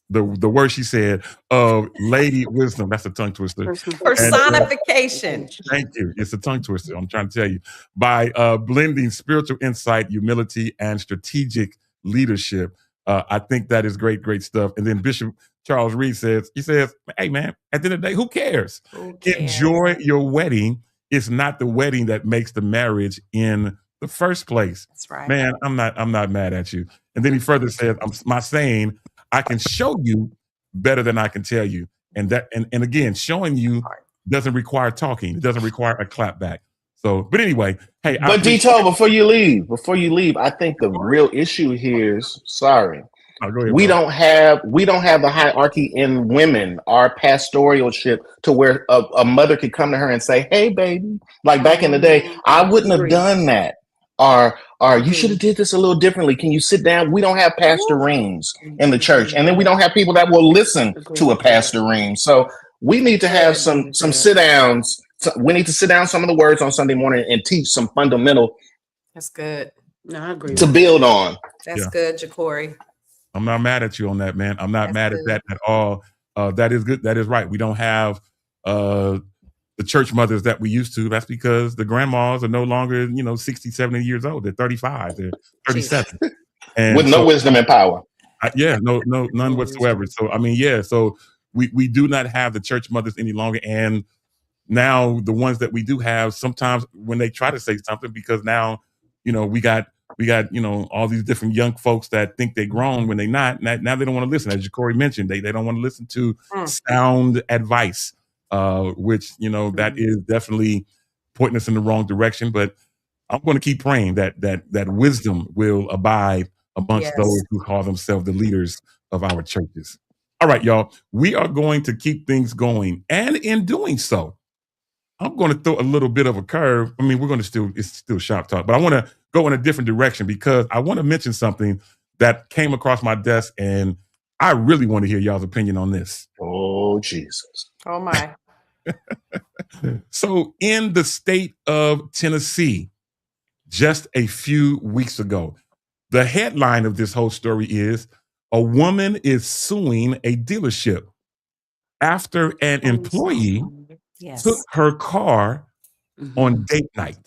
the word she said of Lady Wisdom. That's a tongue twister. Personification. Thank you. It's a tongue twister. I'm trying to tell you. By blending spiritual insight, humility, and strategic leadership. I think that is great stuff. And then Bishop Charles Reed says, hey man, at the end of the day, who cares? Enjoy your wedding. It's not the wedding that makes the marriage in the first place. That's right. Man, I'm not mad at you. And then he further says, my saying, I can show you better than I can tell you. And again, showing you doesn't require talking. It doesn't require a clap back. So, but anyway, hey. But Dito, before you leave, I think the real issue here is, we don't have the hierarchy in women, our pastoralship, to where a mother could come to her and say, "Hey, baby," like back in the day. I wouldn't have done that. Or you should have did this a little differently. Can you sit down? We don't have pastor rings in the church, and then we don't have people that will listen to a pastor ring. So we need to have some sit downs. We need to sit down some of the words on Sunday morning and teach some fundamental. That's good. No, I agree. To build on. That's good, Ja'Cory. I'm not mad at you on that, man. I'm not mad at that at all. That is good. That is right. We don't have the church mothers that we used to. That's because the grandmas are no longer, 60, 70 years old. They're 35. They're 37. And with no wisdom and power. None whatsoever. So, so we do not have the church mothers any longer. And now the ones that we do have, sometimes when they try to say something, because now, we got all these different young folks that think they're grown when they're not. Now they don't want to listen. As Ja'Cory mentioned, they don't want to listen to sound advice, which, that is definitely pointing us in the wrong direction. But I'm going to keep praying that wisdom will abide amongst those who call themselves the leaders of our churches. All right, y'all, we are going to keep things going. And in doing so, I'm going to throw a little bit of a curve. It's still shop talk, but I want to go in a different direction because I want to mention something that came across my desk, and I really want to hear y'all's opinion on this. Oh, Jesus. Oh, my. So in the state of Tennessee, just a few weeks ago, the headline of this whole story is a woman is suing a dealership after an employee took her car on date night.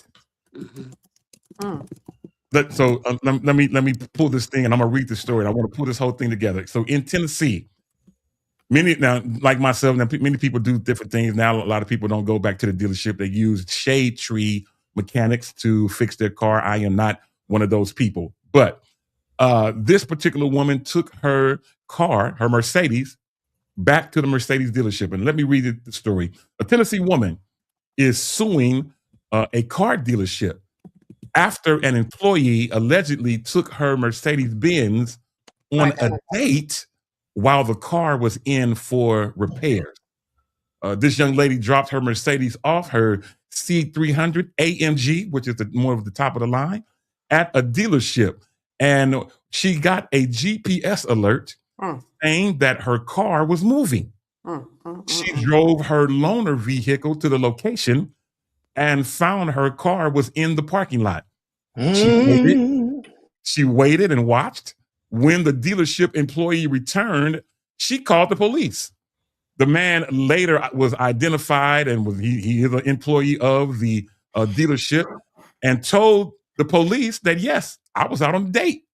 So let me pull this thing, and I'm gonna read the story. And I want to pull this whole thing together. So in Tennessee, like myself, many people do different things. Now a lot of people don't go back to the dealership. They use shade tree mechanics to fix their car. I am not one of those people, but this particular woman took her car, her Mercedes, back to the Mercedes dealership. And let me read the story. A Tennessee woman is suing a car dealership after an employee allegedly took her Mercedes-Benz on a date while the car was in for repairs. This young lady dropped her Mercedes off her C300 AMG, which is more of the top of the line, at a dealership. And she got a GPS alert saying that her car was moving. She drove her loaner vehicle to the location and found her car was in the parking lot. She waited and watched. When the dealership employee returned, she called the police. The man later was identified and he is an employee of the dealership, and told the police that, yes, I was out on a date.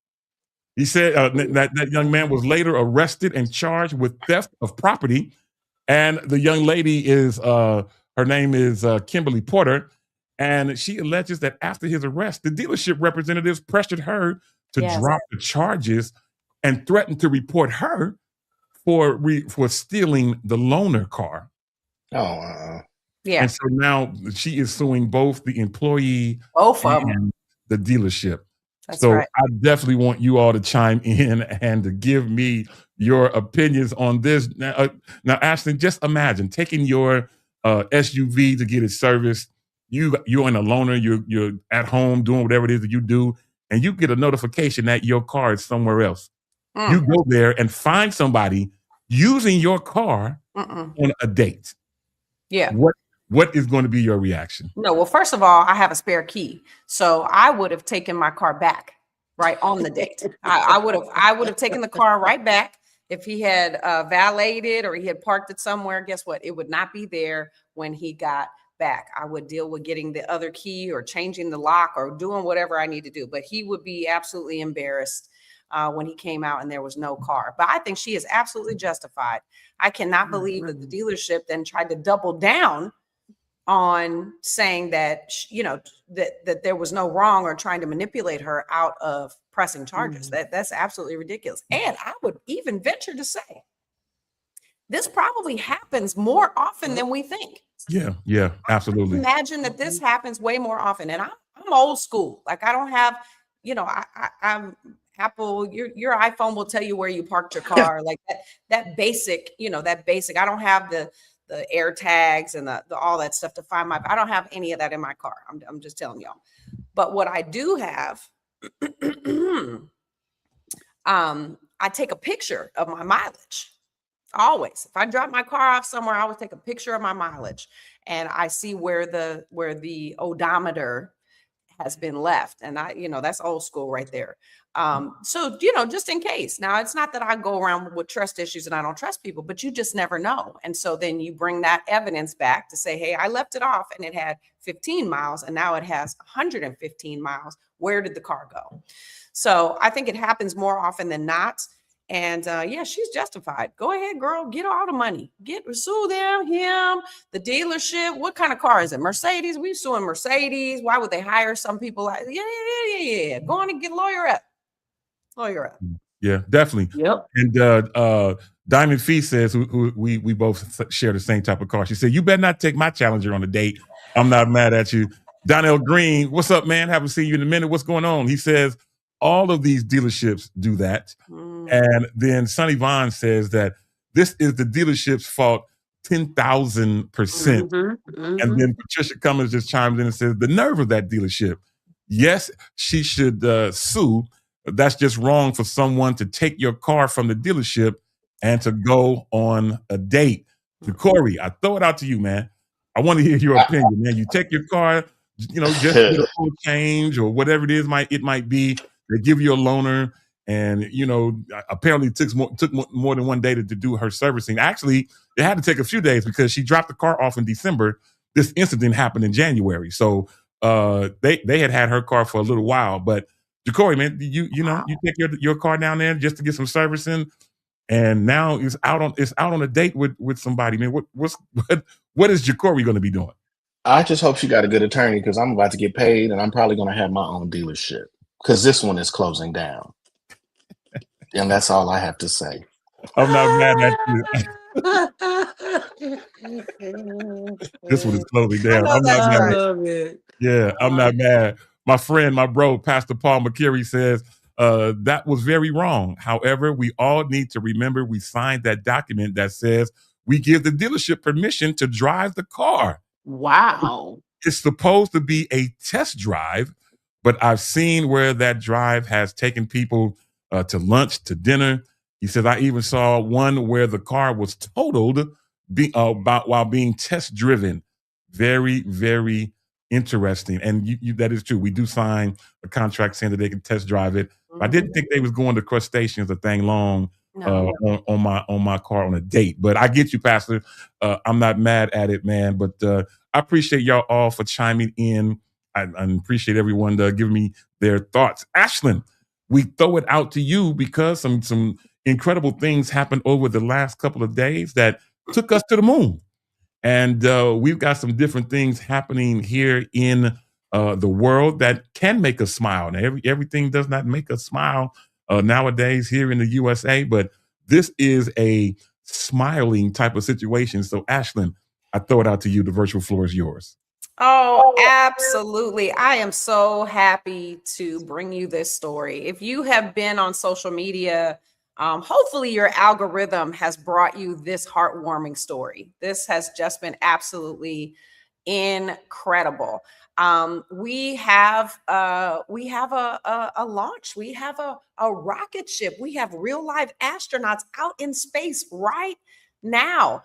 He said that young man was later arrested and charged with theft of property. And the young lady is, her name is Kimberly Porter. And she alleges that after his arrest, the dealership representatives pressured her to drop the charges and threatened to report her for stealing the loaner car. And so now she is suing both the employee and the dealership. That's right. I definitely want you all to chime in and to give me your opinions on this. Now, Ashlyn, just imagine taking your SUV to get it serviced. You're in a loaner. You're at home doing whatever it is that you do, and you get a notification that your car is somewhere else. You go there and find somebody using your car on a date. Yeah. What is going to be your reaction? No, well, first of all, I have a spare key. So I would have taken my car back right on the date. I would have taken the car right back. If he had valeted or he had parked it somewhere, guess what? It would not be there when he got back. I would deal with getting the other key or changing the lock or doing whatever I need to do. But he would be absolutely embarrassed when he came out and there was no car. But I think she is absolutely justified. I cannot believe that the dealership then tried to double down on saying that, you know, that there was no wrong or trying to manipulate her out of pressing charges. That's absolutely ridiculous. And I would even venture to say this probably happens more often than we think. Yeah, absolutely. Imagine that this happens way more often. And I'm old school. Like I don't have, you know, I'm Apple, your iPhone will tell you where you parked your car. Like that basic, you know, that basic. I don't have the air tags and the all that stuff to find I don't have any of that in my car. I'm just telling y'all. But what I do have, I take a picture of my mileage. Always. If I drop my car off somewhere, I would take a picture of my mileage and I see where the odometer has been left. And you know, that's old school right there. So, you know, just in case. Now, it's not that I go around with trust issues and I don't trust people, but you just never know. And so then you bring that evidence back to say, hey, I left it off and it had 15 miles and now it has 115 miles. Where did the car go? So I think it happens more often than not. And yeah, she's justified. Go ahead, girl, get all the money. Sue them, him, the dealership. What kind of car is it? Mercedes? We suing Mercedes. Why would they hire some people? Yeah. Go on and get lawyer up. Yeah, definitely. Yep. And Diamond Fee says, who we both share the same type of car. She said, "You better not take my Challenger on a date. I'm not mad at you." Donnell Green, what's up, man? Haven't seen you in a minute. What's going on? He says, all of these dealerships do that. And then Sonny Vaughn says that this is the dealership's fault 10,000%. And then Patricia Cummins just chimes in and says, the nerve of that dealership. Yes, she should sue. That's just wrong for someone to take your car from the dealership and to go on a date. Corey, I throw it out to you, man. I want to hear your opinion, man. You take your car, you know, just get a little change or whatever it might be. They give you a loaner, and you know, apparently it took more than one day to do her servicing. Actually, it had to take a few days because she dropped the car off in December. This incident happened in January, so they had her car for a little while. But Jacory, man, you take your car down there just to get some servicing, and now it's out on a date with somebody. Man, what is Jacory going to be doing? I just hope she got a good attorney because I'm about to get paid, and I'm probably going to have my own dealership because this one is closing down. And that's all I have to say. I'm not mad at you. This one is closing down. I'm not mad. I love it. Yeah, I'm not mad. My friend, my bro, Pastor Paul McCurry says, that was very wrong. However, we all need to remember we signed that document that says we give the dealership permission to drive the car. Wow. It's supposed to be a test drive, but I've seen where that drive has taken people to lunch, to dinner. He says, I even saw one where the car was totaled while being test driven. Very, very interesting. And that is true. We do sign a contract saying that they can test drive it. I didn't think they was going to crustaceans a thing long on my car on a date. But I get you, Pastor. I'm not mad at it, man. But I appreciate y'all all for chiming in. I appreciate everyone giving me their thoughts. Ashlyn, we throw it out to you because some incredible things happened over the last couple of days that took us to the moon. And we've got some different things happening here in the world that can make us smile. Now, everything does not make us smile nowadays here in the USA, but this is a smiling type of situation. So, Ashlyn, I throw it out to you. The virtual floor is yours. Oh, absolutely. I am so happy to bring you this story. If you have been on social media, hopefully your algorithm has brought you this heartwarming story. This has just been absolutely incredible. We have a launch. We have a rocket ship. We have real live astronauts out in space right now.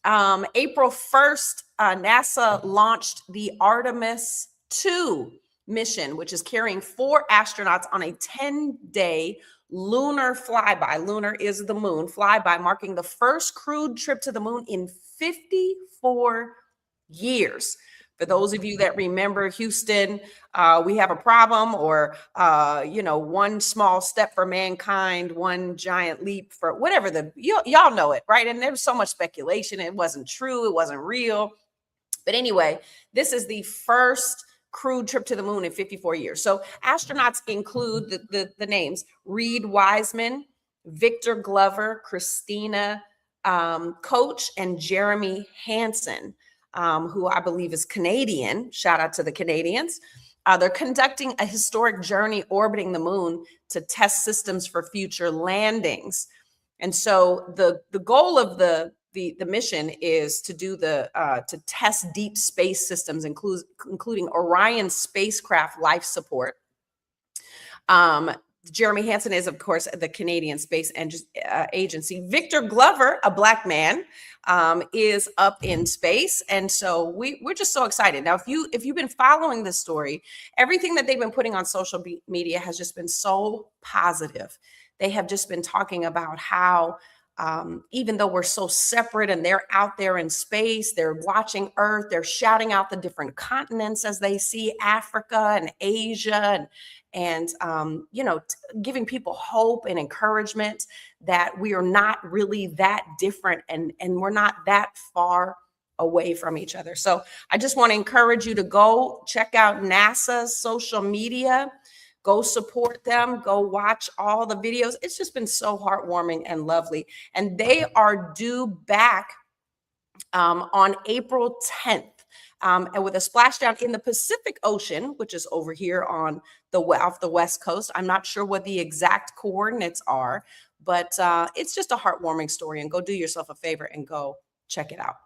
April 1st, NASA launched the Artemis 2 mission, which is carrying 4 astronauts on a 10-day lunar flyby. Lunar is the moon flyby, marking the first crewed trip to the moon in 54 years. For those of you that remember Houston, we have a problem, or one small step for mankind, one giant leap for whatever y'all know it, right? And there was so much speculation. It wasn't true. It wasn't real. But anyway, this is the first crewed trip to the moon in 54 years. So astronauts include the names Reed Wiseman, Victor Glover, Christina Koch, and Jeremy Hansen, who I believe is Canadian. Shout out to the Canadians. They're conducting a historic journey orbiting the moon to test systems for future landings. And so the goal of the mission is to do to test deep space systems, including Orion spacecraft life support. Jeremy Hansen is, of course, the Canadian Space Agency. Victor Glover, a Black man, is up in space, and so we're just so excited. Now, if you've been following this story, everything that they've been putting on social media has just been so positive. They have just been talking about how even though we're so separate and they're out there in space, they're watching Earth, they're shouting out the different continents as they see Africa and Asia, and giving people hope and encouragement that we are not really that different, and we're not that far away from each other. So I just want to encourage you to go check out NASA's social media. Go support them. Go watch all the videos. It's just been so heartwarming and lovely. And they are due back on April 10th. And with a splashdown in the Pacific Ocean, which is over here on off the West Coast. I'm not sure what the exact coordinates are, but it's just a heartwarming story. And go do yourself a favor and go check it out.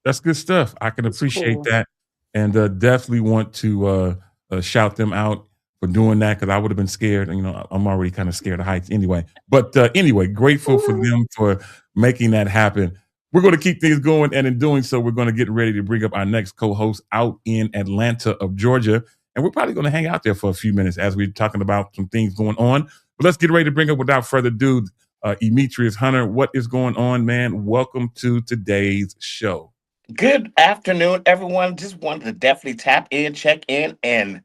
That's good stuff. I can appreciate that, and definitely want to shout them out for doing that, because I would have been scared. I'm already kind of scared of heights anyway. But anyway, grateful for them for making that happen. We're going to keep things going, and in doing so, we're going to get ready to bring up our next co-host out in Atlanta of Georgia, and we're probably going to hang out there for a few minutes as we're talking about some things going on. But let's get ready to bring up, without further ado, Emetrius Hunter. What is going on, man? Welcome to today's show. Good afternoon, everyone. Just wanted to definitely tap in, check in, and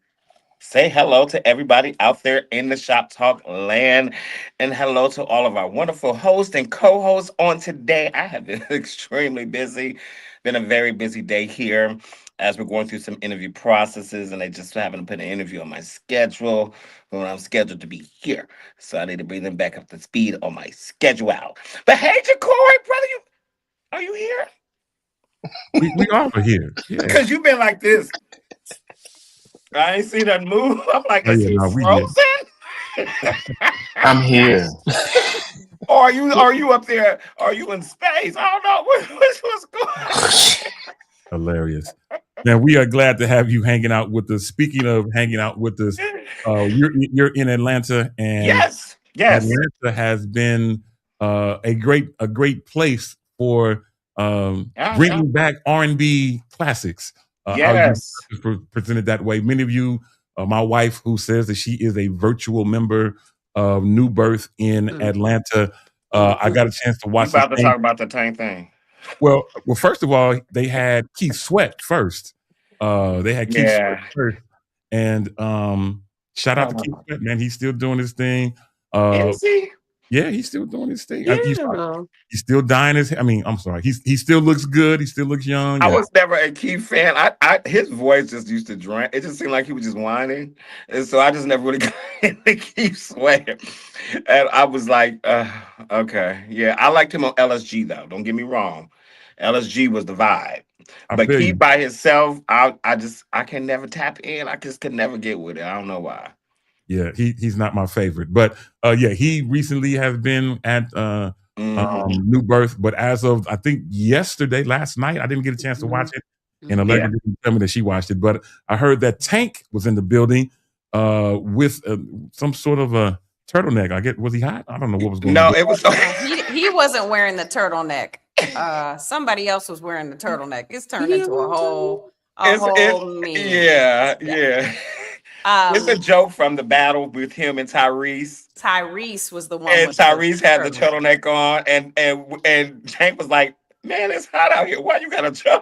say hello to everybody out there in the Shop Talk land, and hello to all of our wonderful hosts and co-hosts on today. I have been extremely busy. Been a very busy day here as we're going through some interview processes, and I just haven't put an interview on my schedule when I'm scheduled to be here. So I need to bring them back up to speed on my schedule. But hey, Jacory, brother, are you here? We are here. Because you've been like this. I ain't see that move. I'm like, is he frozen? I'm here. Or are you up there? Are you in space? I don't know. What's going on? Hilarious. Now, we are glad to have you hanging out with us. Speaking of hanging out with us, you're in Atlanta, and yes, Atlanta has been a great place for bringing back R&B classics. Yes, presented that way. Many of you, my wife, who says that she is a virtual member of New Birth in Atlanta. I got a chance to watch. You about to talk about the same thing? Well, first of all, they had Keith Sweat first. Sweat first, and shout out to Keith Sweat, man. He's still doing his thing. Is he? Yeah, he's still doing his thing. Yeah. He's still dying I'm sorry. He still looks good. He still looks young. I was never a Keith fan. I his voice just used to drain. It just seemed like he was just whining, and so I just never really got into Keith Sweat. And I was like, okay, yeah. I liked him on LSG though. Don't get me wrong. LSG was the vibe. But Keith by himself, I can never tap in. I just could never get with it. I don't know why. Yeah, he's not my favorite, but he recently has been at New Birth. But as of I think last night, I didn't get a chance to watch it. And Allegra didn't tell me that she watched it, but I heard that Tank was in the building with some sort of a turtleneck. I get, was he hot? I don't know what was going on. No, it was. He wasn't wearing the turtleneck. Somebody else was wearing the turtleneck. It's turned into a whole meme. Yeah. It's a joke from the battle with him and Tyrese. Tyrese was the one. And with Tyrese had the turtleneck on, and Tank was like, "Man, it's hot out here. Why you got a turtleneck?"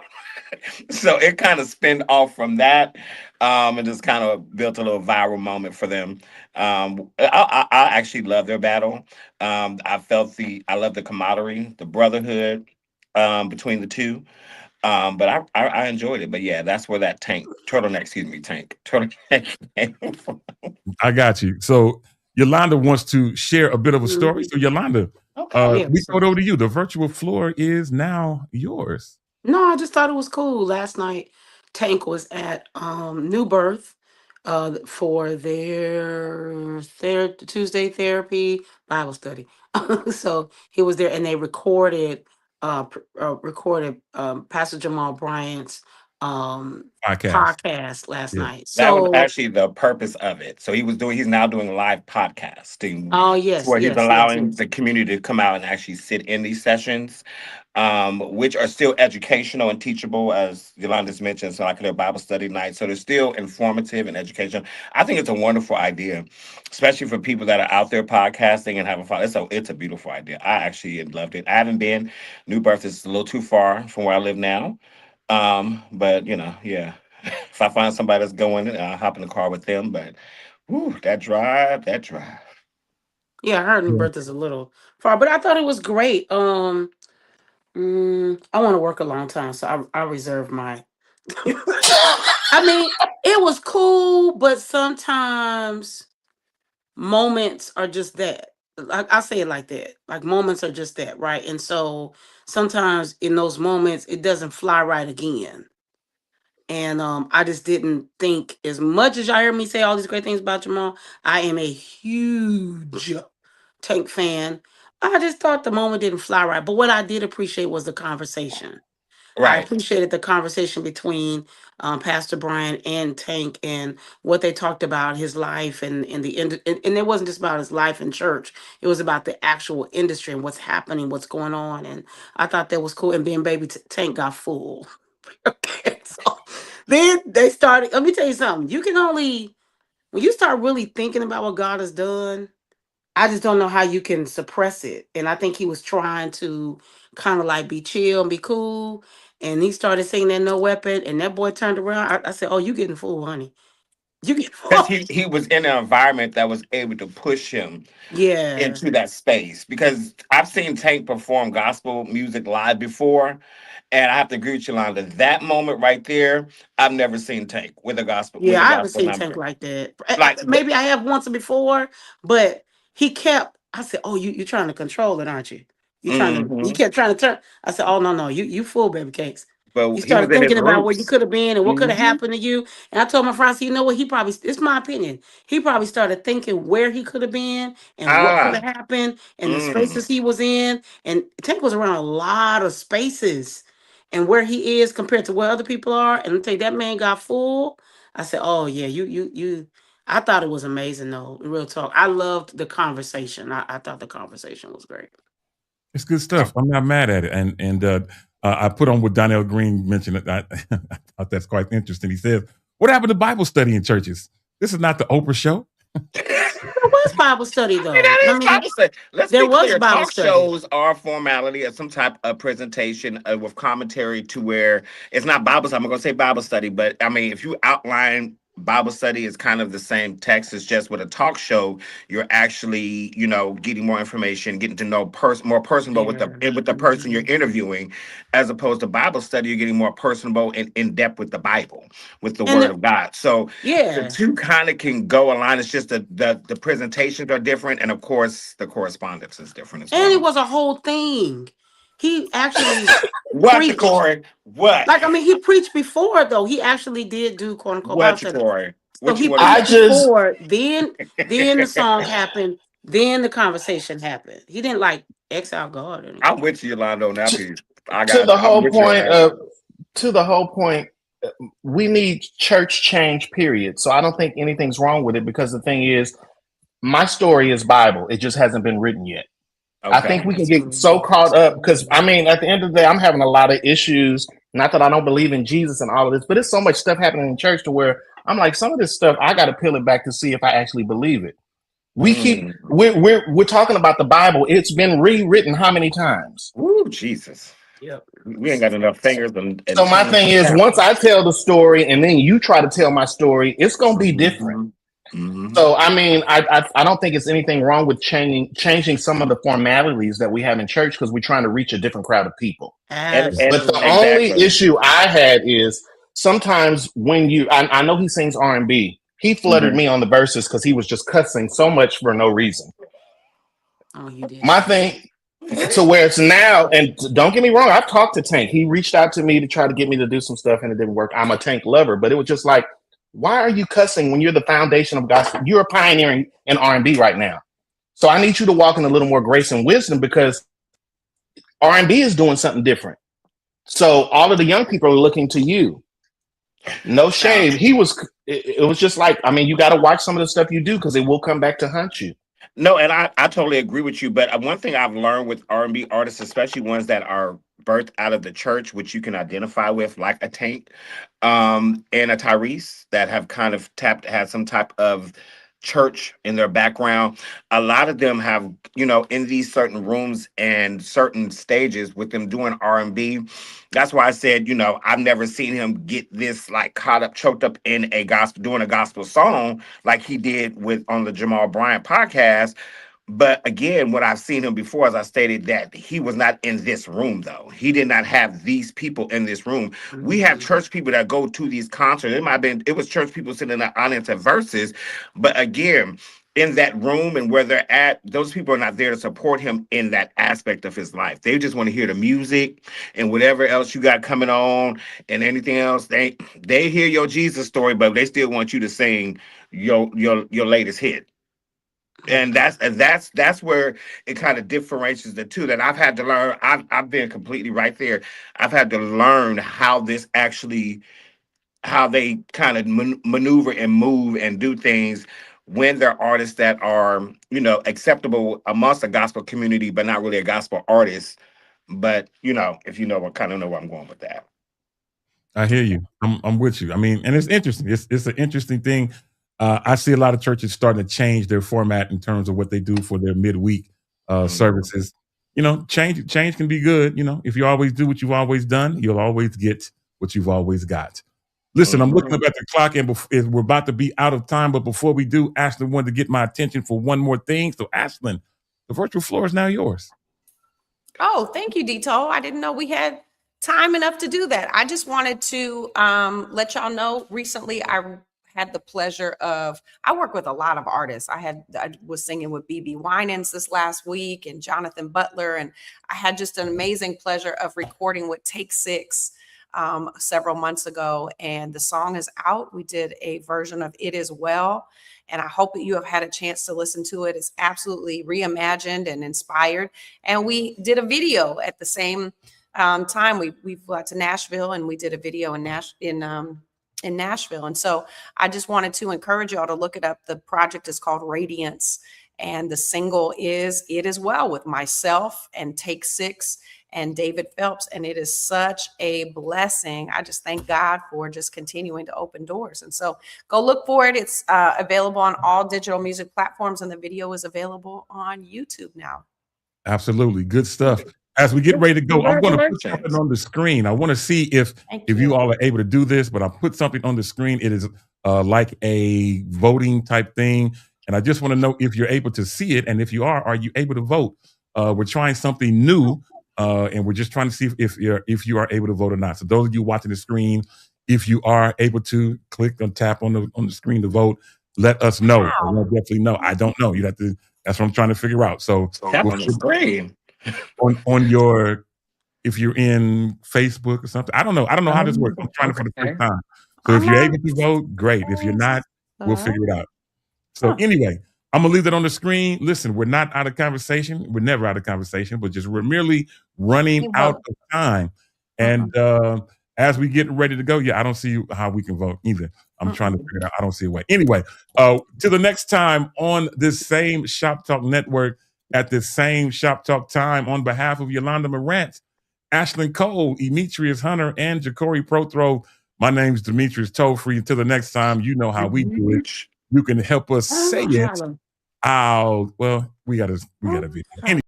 So it kind of spinned off from that, and just kind of built a little viral moment for them. I actually love their battle. I love the camaraderie, the brotherhood between the two. But I enjoyed it. But yeah, that's where that tank turtleneck came from. I got you. So Yolanda wants to share a bit of a story. So Yolanda, we throw it over to you. The virtual floor is now yours. No, I just thought it was cool. Last night, Tank was at New Birth for their Tuesday therapy Bible study. So he was there, and they recorded Pastor Jamal Bryant's podcast last night. That was So actually the purpose of it. So he's now doing live podcasting. oh yes, where he's yes, allowing yes. the community to come out and actually sit in these sessions, which are still educational and teachable, as Yolanda's mentioned. So like their Bible study night. So they're still informative and educational. I think it's a wonderful idea, especially for people that are out there podcasting and having fun. It's a beautiful idea. I actually loved it. I haven't been. New Birth is a little too far from where I live now. But yeah. If I find somebody that's going, I'll hop in the car with them. But that drive. Yeah, I heard New Birth is a little far, but I thought it was great. I want to work a long time, so I reserve my. I mean, it was cool, but sometimes moments are just that. I say it like that. Like moments are just that, right? And so sometimes in those moments, it doesn't fly right again. And I just didn't think, as much as y'all hear me say all these great things about Jamal, I am a huge Tank fan. I just thought the moment didn't fly right. But what I did appreciate was the conversation. I Right. appreciated the conversation between Pastor Brian and Tank, and what they talked about his life and the end. And it wasn't just about his life in church. It was about the actual industry and what's happening, what's going on. And I thought that was cool. And then baby Tank got full. Okay, so then they started. Let me tell you something. You can only, when you start really thinking about what God has done, I just don't know how you can suppress it. And I think he was trying to kind of like be chill and be cool. And he started saying that no weapon. And that boy turned around. I said, "Oh, you getting fooled, honey. You getting Because fooled." he was in an environment that was able to push him Yeah. into that space. Because I've seen Tank perform gospel music live before, and I have to agree with Yolanda. That moment right there, I've never seen Tank with a gospel Yeah, I haven't gospel seen Tank number. like that. Like, Maybe I have once before, but he kept. I said, "Oh, you're trying to control it, aren't you? You trying to." He kept trying to turn. I said, "Oh no, you fool, baby cakes." but You he was started in his thinking about where you roots. could have been and what could have happened to you. And I told my friends, you know what? He probably, it's my opinion. He probably started thinking where he could have been and what could have Ah, happened and the mm. spaces he was in. And Tank was around a lot of spaces and where he is compared to where other people are. And I tell you, that man got full. I said, "Oh yeah, you." I thought it was amazing though. Real talk. I loved the conversation. I thought the conversation was great. It's good stuff. I'm not mad at it. And I put on what Donnell Green mentioned. I thought that's quite interesting. He says, "What happened to Bible study in churches? This is not the Oprah show." There was Bible study I mean, though. that I is mean, Bible study. Let's there be was clear. Bible Talk study. shows are a formality of some type of presentation with commentary to where it's not Bible study. I'm going to say Bible study, but I mean, if you outline Bible study is kind of the same text. It's just with a talk show, you're actually, getting more information, getting to know more personable with the person you're interviewing, as opposed to Bible study, you're getting more personable and in depth with the Bible, with the And Word of God. So the yeah, two kind of can go align. It's just the presentations are different, and of course, the correspondence is different as and it well. was a whole thing. He actually What, preached. Corey? What? Like, I mean, he preached before though. He actually did do quote unquote Bible What, study. Corey? So What you he want to I preached say? just before, then the song happened, then the conversation happened. He didn't like exile God or I'm anything. with you, Yolanda, on that to, piece. I to got the you. I'm whole with you on point that. of to the whole point, we need church change, period. So I don't think anything's wrong with it, because the thing is, my story is Bible. It just hasn't been written yet. I think Okay. we can get so caught up because, I mean, at the end of the day, I'm having a lot of issues. Not that I don't believe in Jesus and all of this, but it's so much stuff happening in church to where I'm like, some of this stuff I got to peel it back to see if I actually believe it. We're talking about the Bible. It's been rewritten how many times? Ooh, Jesus. Yep. We ain't got enough fingers and So my thing is, once I tell the story and then you try to tell my story, it's gonna be different. So I mean, I don't think it's anything wrong with changing some of the formalities that we have in church, because we're trying to reach a different crowd of people. And But the only issue I had is sometimes when I know he sings R&B. He fluttered me on the verses because he was just cussing so much for no reason. Oh, you did. My thing, to where it's now, and don't get me wrong, I've talked to Tank. He reached out to me to try to get me to do some stuff, and it didn't work. I'm a Tank lover, but it was just like, why are you cussing when you're the foundation of gospel? You're pioneering in R&B right now. So I need you to walk in a little more grace and wisdom, because R&B is doing something different. So all of the young people are looking to you. No shade. It was just like, I mean, you got to watch some of the stuff you do, because it will come back to hunt you. No, and I totally agree with you. But one thing I've learned with R&B artists, especially ones that are birthed out of the church, which you can identify with, like a Tank and a Tyrese, that have kind of had some type of church in their background. A lot of them have, in these certain rooms and certain stages with them doing R&B. That's why I said, I've never seen him get this like caught up, choked up in a gospel, doing a gospel song like he did on the Jamal Bryant podcast. But again, what I've seen him before, as I stated, that he was not in this room, though. He did not have these people in this room. We have church people that go to these concerts. It was church people sitting in the audience at Versus. But again, in that room and where they're at, those people are not there to support him in that aspect of his life. They just want to hear the music and whatever else you got coming on and anything else. They hear your Jesus story, but they still want you to sing your latest hit. And that's where it kind of differentiates the two. That I've had to learn. I've been completely right there. I've had to learn how they kind of maneuver and move and do things when they're artists that are acceptable amongst the gospel community, but not really a gospel artist. But if you know, I kind of know where I'm going with that. I hear you. I'm with you. I mean, and it's interesting. It's an interesting thing. I see a lot of churches starting to change their format in terms of what they do for their midweek services. Change can be good. If you always do what you've always done, you'll always get what you've always got. Listen, I'm looking up at the clock, and we're about to be out of time. But before we do, Ashlyn wanted to get my attention for one more thing. So, Ashlyn, the virtual floor is now yours. Oh, thank you, Dito. I didn't know we had time enough to do that. I just wanted to let y'all know, recently I had the pleasure of, I work with a lot of artists. I was singing with BB Winans this last week and Jonathan Butler, and I had just an amazing pleasure of recording with Take Six several months ago, and the song is out. We did a version of It Is Well, and I hope that you have had a chance to listen to it. It's absolutely reimagined and inspired. And we did a video at the same time. We flew out to Nashville, and we did a video in Nashville. And so I just wanted to encourage y'all to look it up. The project is called Radiance, and the single is It Is Well, with myself and Take Six and David Phelps. And it is such a blessing. I just thank God for just continuing to open doors. And so go look for it. It's available on all digital music platforms, and the video is available on YouTube now. Absolutely. Good stuff. As we get ready to go, I'm going to put something on the screen. I want to see if you all are able to do this, but I'll put something on the screen. It is like a voting type thing. And I just want to know if you're able to see it. And if you are you able to vote? We're trying something new, and we're just trying to see if you are able to vote or not. So those of you watching the screen, if you are able to click and tap on the screen to vote, let us know. I will definitely know. I don't know. You have to. That's what I'm trying to figure out. So tap on the screen. On your, if you're in Facebook or something. I don't know how this works. I'm trying it for the first time. So if you're able to vote, great. If you're not, we'll figure it out. So anyway, I'm gonna leave that on the screen. Listen, we're not out of conversation. We're never out of conversation, but we're merely running out of time. And as we get ready to go, I don't see how we can vote either. I'm trying to figure it out. I don't see a way. Anyway, till the next time on this same Shop Talk Network at this same Shop Talk time, on behalf of Yolanda Morant, Ashlyn Cole, Demetrius Hunter, and Ja'Cory Prothro, my name's Demetrius Tollfree. Until the next time, you know how we do it. You can help us say it out. Well, we got a video. Anyway.